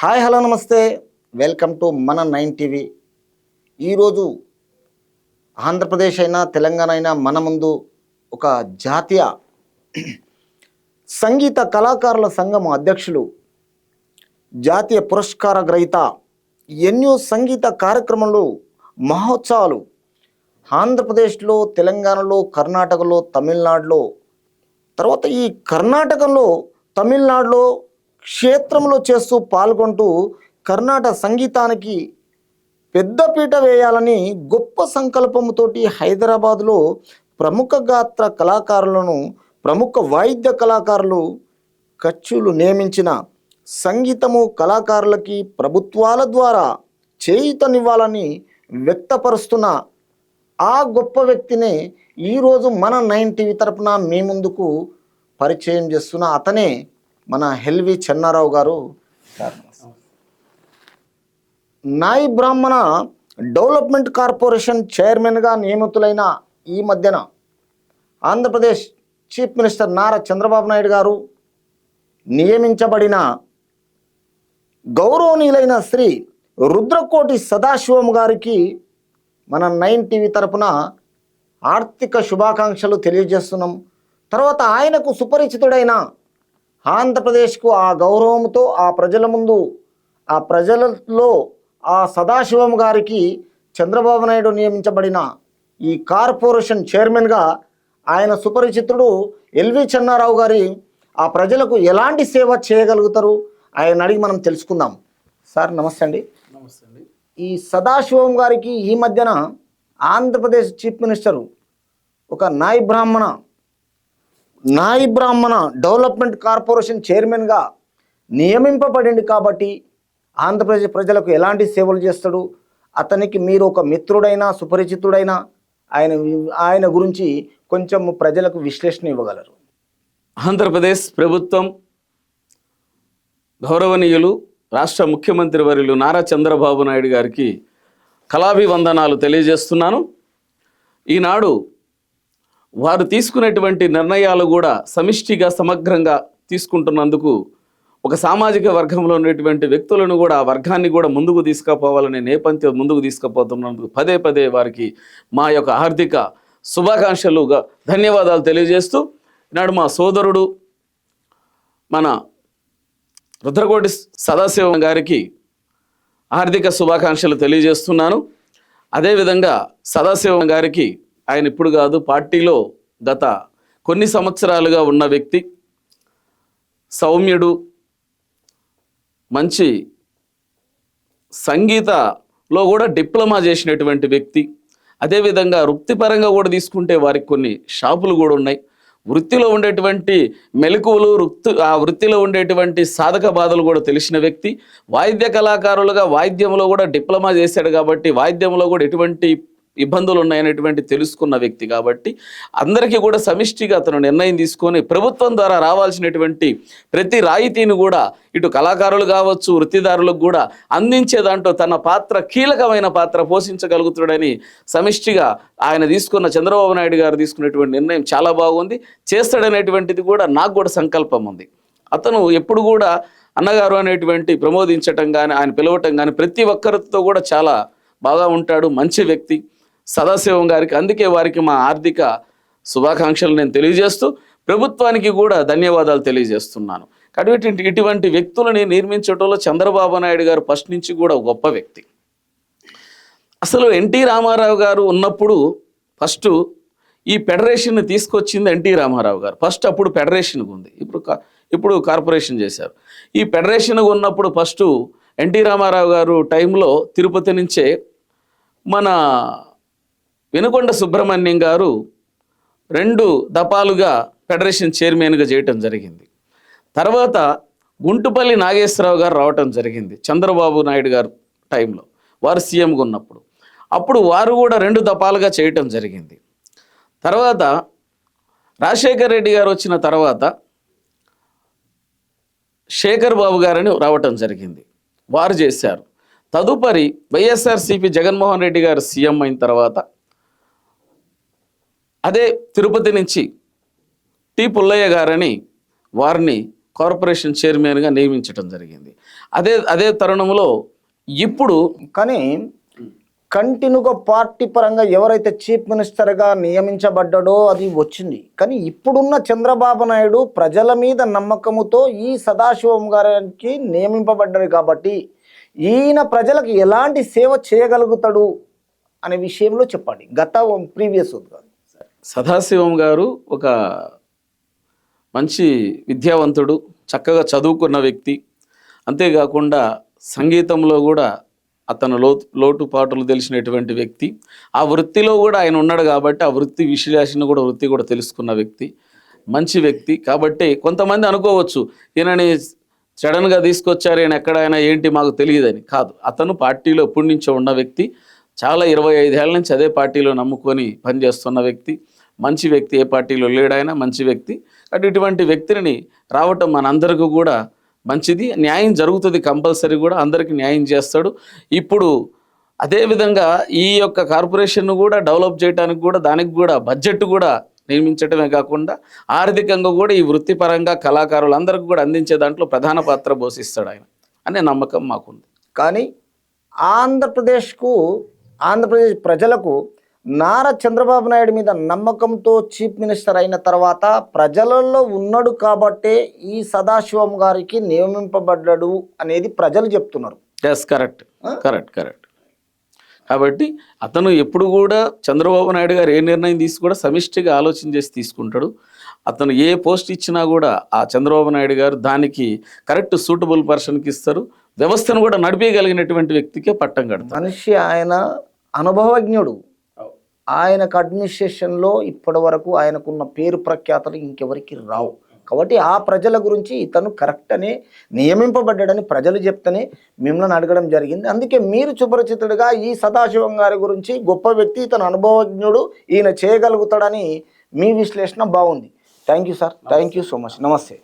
Hi hello నమస్తే, welcome to మన 9 TV. ఈరోజు ఆంధ్రప్రదేశ్ అయినా తెలంగాణ అయినా మన ముందు ఒక జాతీయ సంగీత కళాకారుల సంఘం అధ్యక్షులు, జాతీయ పురస్కార గ్రహీత, ఎన్నో సంగీత కార్యక్రమాలు, మహోత్సవాలు ఆంధ్రప్రదేశ్లో, తెలంగాణలో, కర్ణాటకలో, తమిళనాడులో, తర్వాత ఈ కర్ణాటకలో, తమిళనాడులో క్షేత్రంలో చేస్తూ పాల్గొంటూ కర్ణాటక సంగీతానికి పెద్దపీట వేయాలని గొప్ప సంకల్పంతోటి హైదరాబాదులో ప్రముఖ గాత్ర కళాకారులను, ప్రముఖ వాయిద్య కళాకారులు ఖర్చులు నియమించిన సంగీతము కళాకారులకి ప్రభుత్వాల ద్వారా చేయూతనివ్వాలని వ్యక్తపరుస్తున్న ఆ గొప్ప వ్యక్తినే ఈరోజు మన 9 టీవీ తరపున మీ ముందుకు పరిచయం చేస్తున్న అతనే మన ఎల్వి చెన్నారావు గారు. నాయి బ్రాహ్మణ డెవలప్మెంట్ కార్పొరేషన్ చైర్మన్గా నియమితులైన ఈ మధ్యన ఆంధ్రప్రదేశ్ చీఫ్ మినిస్టర్ నారా చంద్రబాబు నాయుడు గారు నియమించబడిన గౌరవనీయులైన శ్రీ రుద్రకోటి సదాశివం గారికి మన 9 టీవీ తరపున ఆర్థిక శుభాకాంక్షలు తెలియజేస్తున్నాం. తర్వాత ఆయనకు సుపరిచితుడైన ఆంధ్రప్రదేశ్కు ఆ గౌరవంతో ఆ ప్రజల ముందు, ఆ ప్రజలలో ఆ సదాశివం గారికి చంద్రబాబు నాయుడు నియమించబడిన ఈ కార్పొరేషన్ చైర్మన్గా ఆయన సుపరిచితుడు ఎల్వి చెన్నారావు గారి ఆ ప్రజలకు ఎలాంటి సేవ చేయగలుగుతారు ఆయన అడిగి మనం తెలుసుకుందాం. సార్ నమస్తే అండి. నమస్తే అండి. ఈ సదాశివం గారికి ఈ మధ్యన ఆంధ్రప్రదేశ్ చీఫ్ మినిస్టరు ఒక నాయి బ్రాహ్మణ డెవలప్మెంట్ కార్పొరేషన్ చైర్మన్గా నియమింపబడింది కాబట్టి ఆంధ్రప్రదేశ్ ప్రజలకు ఎలాంటి సేవలు చేస్తాడు, అతనికి మీరు ఒక మిత్రుడైనా సుపరిచితుడైనా ఆయన గురించి కొంచెం ప్రజలకు విశ్లేషణ ఇవ్వగలరు? ఆంధ్రప్రదేశ్ ప్రభుత్వం గౌరవనీయులు రాష్ట్ర ముఖ్యమంత్రి వర్యులు నారా చంద్రబాబు నాయుడు గారికి కళాభివందనాలు తెలియజేస్తున్నాను. ఈనాడు వారు తీసుకునేటువంటి నిర్ణయాలు కూడా సమిష్టిగా సమగ్రంగా తీసుకుంటున్నందుకు ఒక సామాజిక వర్గంలో ఉన్నటువంటి వ్యక్తులను కూడా ఆ వర్గాన్ని కూడా ముందుకు తీసుకుపోవాలనే నేపథ్యం ముందుకు తీసుకుపోతున్నందుకు పదే పదే వారికి మా యొక్క ఆర్థిక శుభాకాంక్షలుగా ధన్యవాదాలు తెలియజేస్తూ, ఈనాడు మా సోదరుడు మన రుద్రకోటి సదాశివం గారికి ఆర్థిక శుభాకాంక్షలు తెలియజేస్తున్నాను. అదేవిధంగా సదాశివం గారికి ఆయన ఇప్పుడు కాదు, పార్టీలో గత కొన్ని సంవత్సరాలుగా ఉన్న వ్యక్తి, సౌమ్యుడు, మంచి సంగీతలో కూడా డిప్లొమా చేసినటువంటి వ్యక్తి. అదేవిధంగా వృత్తిపరంగా కూడా తీసుకుంటే వారికి కొన్ని షాపులు కూడా ఉన్నాయి. వృత్తిలో ఉండేటువంటి మెలకువలు, ఆ వృత్తిలో ఉండేటువంటి సాధక బాధలు కూడా తెలిసిన వ్యక్తి. వాయిద్య కళాకారులుగా వాయిద్యంలో కూడా డిప్లొమా చేశాడు కాబట్టి వాయిద్యంలో కూడా ఎటువంటి ఇబ్బందులు ఉన్నాయనేటువంటి తెలుసుకున్న వ్యక్తి కాబట్టి అందరికీ కూడా సమిష్టిగా అతను నిర్ణయం తీసుకొని ప్రభుత్వం ద్వారా రావాల్సినటువంటి ప్రతి రాయితీని కూడా ఇటు కళాకారులు కావచ్చు, వృత్తిదారులకు కూడా అందించే దాంట్లో తన పాత్ర, కీలకమైన పాత్ర పోషించగలుగుతాడని సమిష్టిగా ఆయన తీసుకున్న, చంద్రబాబు నాయుడు గారు తీసుకున్నటువంటి నిర్ణయం చాలా బాగుంది. చేస్తాడనేటువంటిది కూడా నాకు కూడా సంకల్పం ఉంది. అతను ఎప్పుడు కూడా అన్నగారు అనేటువంటి ప్రమోదించటం కానీ, ఆయన పిలవటం కానీ ప్రతి ఒక్కరితో కూడా చాలా బాగా ఉంటాడు. మంచి వ్యక్తి సదాశివం గారికి. అందుకే వారికి మా ఆర్థిక శుభాకాంక్షలు నేను తెలియజేస్తూ ప్రభుత్వానికి కూడా ధన్యవాదాలు తెలియజేస్తున్నాను. కాబట్టి ఇటువంటి వ్యక్తులని నిర్మించడంలో చంద్రబాబు నాయుడు గారు ఫస్ట్ నుంచి కూడా గొప్ప వ్యక్తి. అసలు ఎన్టీ రామారావు గారు ఉన్నప్పుడు ఫస్ట్ ఈ ఫెడరేషన్ని తీసుకొచ్చింది ఎన్టీ రామారావు గారు. ఫస్ట్ అప్పుడు ఫెడరేషన్గా ఉంది, ఇప్పుడు కార్పొరేషన్ చేశారు. ఈ ఫెడరేషన్గా ఉన్నప్పుడు ఫస్ట్ ఎన్టీ రామారావు గారు టైంలో తిరుపతి నుంచే మన వినుకొండ సుబ్రహ్మణ్యం గారు 2 దఫాలుగా ఫెడరేషన్ చైర్మన్గా చేయటం జరిగింది. తర్వాత గుంటుపల్లి నాగేశ్వరరావు గారు రావటం జరిగింది చంద్రబాబు నాయుడు గారు టైంలో, వారు సీఎంగా ఉన్నప్పుడు. అప్పుడు వారు కూడా 2 దఫాలుగా చేయటం జరిగింది. తర్వాత రాజశేఖర్ రెడ్డి గారు వచ్చిన తర్వాత శేఖర్ బాబు గారని రావటం జరిగింది, వారు చేశారు. తదుపరి వైఎస్ఆర్సీపీ జగన్మోహన్ రెడ్డి గారు సీఎం అయిన తర్వాత అదే తిరుపతి నుంచి టి పుల్లయ్య గారని వారిని కార్పొరేషన్ చైర్మన్గా నియమించడం జరిగింది. అదే తరుణంలో ఇప్పుడు కానీ కంటిన్యూగా పార్టీ పరంగా ఎవరైతే చీఫ్ మినిస్టర్గా నియమించబడ్డాడో అది వచ్చింది. కానీ ఇప్పుడున్న చంద్రబాబు నాయుడు ప్రజల మీద నమ్మకముతో ఈ సదాశివం గారికి నియమింపబడ్డాడు కాబట్టి ఈయన ప్రజలకు ఎలాంటి సేవ చేయగలుగుతాడు అనే విషయంలో చెప్పండి. ప్రీవియస్ సదాశివం గారు ఒక మంచి విద్యావంతుడు, చక్కగా చదువుకున్న వ్యక్తి. అంతేకాకుండా సంగీతంలో కూడా అతను లోటుపాటులు తెలిసినటువంటి వ్యక్తి. ఆ వృత్తిలో కూడా ఆయన ఉన్నాడు కాబట్టి ఆ వృత్తి విశ్లేషణ వృత్తి కూడా తెలుసుకున్న వ్యక్తి, మంచి వ్యక్తి. కాబట్టి కొంతమంది అనుకోవచ్చు ఈయనని సడన్గా తీసుకొచ్చారు, ఈయన ఎక్కడైనా ఏంటి మాకు తెలియదని. కాదు, అతను పార్టీలో ఎప్పటి నుంచో ఉన్న వ్యక్తి, చాలా 25 ఏళ్ళ నుంచి అదే పార్టీలో నమ్ముకొని పనిచేస్తున్న వ్యక్తి, మంచి వ్యక్తి. ఏ పార్టీలో లేడైనా మంచి వ్యక్తి. కాబట్టి ఇటువంటి వ్యక్తిని రావటం మనందరికీ కూడా మంచిది. న్యాయం జరుగుతుంది కంపల్సరీ, కూడా అందరికీ న్యాయం చేస్తాడు. ఇప్పుడు అదేవిధంగా ఈ యొక్క కార్పొరేషన్ కూడా డెవలప్ చేయడానికి కూడా దానికి కూడా బడ్జెట్ కూడా నిర్మించడమే కాకుండా ఆర్థికంగా కూడా ఈ వృత్తిపరంగా కళాకారులందరికీ కూడా అందించే దాంట్లో ప్రధాన పాత్ర పోషిస్తాడు ఆయన అనే నమ్మకం మాకుంది. కానీ ఆంధ్రప్రదేశ్ ప్రజలకు నారా చంద్రబాబు నాయుడు మీద నమ్మకంతో చీఫ్ మినిస్టర్ అయిన తర్వాత ప్రజలలో ఉన్నాడు కాబట్టే ఈ సదాశివం గారికి నియమింపబడ్డాడు అనేది ప్రజలు చెప్తున్నారు. Yes, correct. కాబట్టి అతను ఎప్పుడు కూడా చంద్రబాబు నాయుడు గారు ఏ నిర్ణయం కూడా సమిష్టిగా ఆలోచన చేసి తీసుకుంటాడు. అతను ఏ పోస్ట్ ఇచ్చినా కూడా ఆ చంద్రబాబు నాయుడు గారు దానికి కరెక్ట్ సూటబుల్ పర్సన్కి ఇస్తారు. వ్యవస్థను కూడా నడిపేయగలిగినటువంటి వ్యక్తికే పట్టం కడతారు. మనిషి ఆయన అనుభవజ్ఞుడు. ఆయనకు అడ్మినిస్ట్రేషన్లో ఇప్పటి వరకు ఆయనకున్న పేరు ప్రఖ్యాతలు ఇంకెవరికి రావు. కాబట్టి ఆ ప్రజల గురించి ఇతను కరెక్ట్ అనే నియమింపబడ్డాడని ప్రజలు చెప్తేనే మిమ్మల్ని అడగడం జరిగింది. అందుకే మీరు సుపరిచితుడిగా ఈ సదాశివం గారి గురించి గొప్ప వ్యక్తి, ఇతను అనుభవజ్ఞుడు, ఈయన చేయగలుగుతాడని మీ విశ్లేషణ బాగుంది. Thank you sir, thank you so much. నమస్తే.